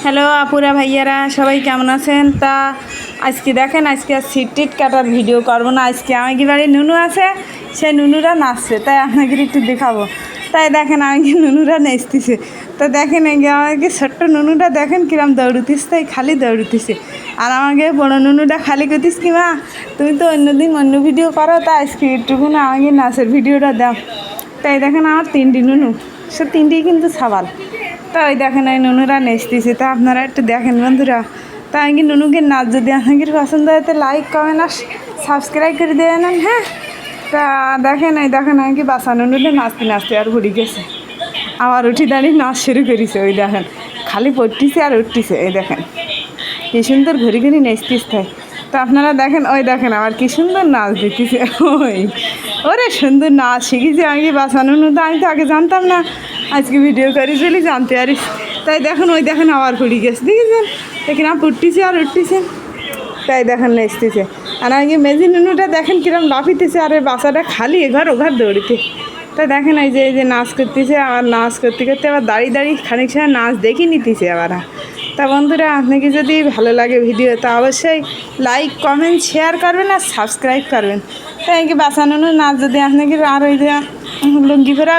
Hello আপুরা ভাইয়ারা, সবাই কেমন আছেন? তা আজকে দেখেন, আজকে আর সিট টিট কাটার ভিডিও করবো না। আজকে আমাকে বাড়ি নুনু আছে, সেই নুনুরা নাচছে, তাই আপনাকে একটু দেখাবো। তাই দেখেন আমাকে নুনুরা নাচতেছে। তো দেখেন আমাকে ছোট্ট নুনুটা দেখেন কিরম দৌড়ুতিস, তাই খালি দৌড়ুতিছে। আর আমাকে বড়ো নুনুটা খালি করতিস কি মা, তুমি তো অন্যদিন অন্য ভিডিও করো, তা আজকে একটুকু না আমাকে নাচের ভিডিওটা দাও। তাই দেখেন আমার তিনটি নুনু, সে তিনটেই কিন্তু সাবাল। তা ওই দেখেন ওই নুনুরা নেচতেছে। তা আপনারা একটু দেখেন বন্ধুরা। তা আমি নুনুকে নাচ যদি আপনাদের পছন্দ হয় তো লাইক কমেন্ট আর সাবস্ক্রাইব করে দেবেন। হ্যাঁ, তা দেখেন এই দেখেন আমাকে বাসা নুনুটা নাচতে নাচতে আর ঘুরি গেছে, আবার উঠি দাঁড়িয়ে নাচ শুরু করেছে। ওই দেখেন খালি পড়তিছে আর উঠতিছে। এই দেখেন কি সুন্দর ঘুরি ঘুরি নেচতিস থাকে। তো আপনারা দেখেন, ওই দেখেন আবার কি সুন্দর নাচ দিতেছে। ওরে সুন্দর নাচ শিখেছে আমি বাঁচানো তো, আমি তো আগে জানতাম না, আজকে ভিডিও করি চলি জানতে পারিস। তাই দেখুন ওই দেখেন আবার ঘুরি গেছে, দেখেছেন দেখেন আর উঠতেছে আর উঠতেছে। তাই দেখেন নেচতেছে। আর আগে মেজি নুনুটা দেখেন কিরম লাফিতেছে, আর এই বাচ্চাটা খালি এঘর ওঘর দৌড়িতে। তা দেখেন এই যে নাচ করতেছে, আবার নাচ করতে করতে আবার দাঁড়িয়ে দাঁড়িয়ে খানিক সময় নাচ দেখি নিতেছে আবার। তা বন্ধুরা আপনাকে যদি ভালো লাগে ভিডিও, তা অবশ্যই লাইক কমেন্ট শেয়ার করবেন আর সাবস্ক্রাইব করবেন। তাই কি বাঁচানো নাচ যদি আপনাকে আর ওই যে লুঙ্গি ফেরা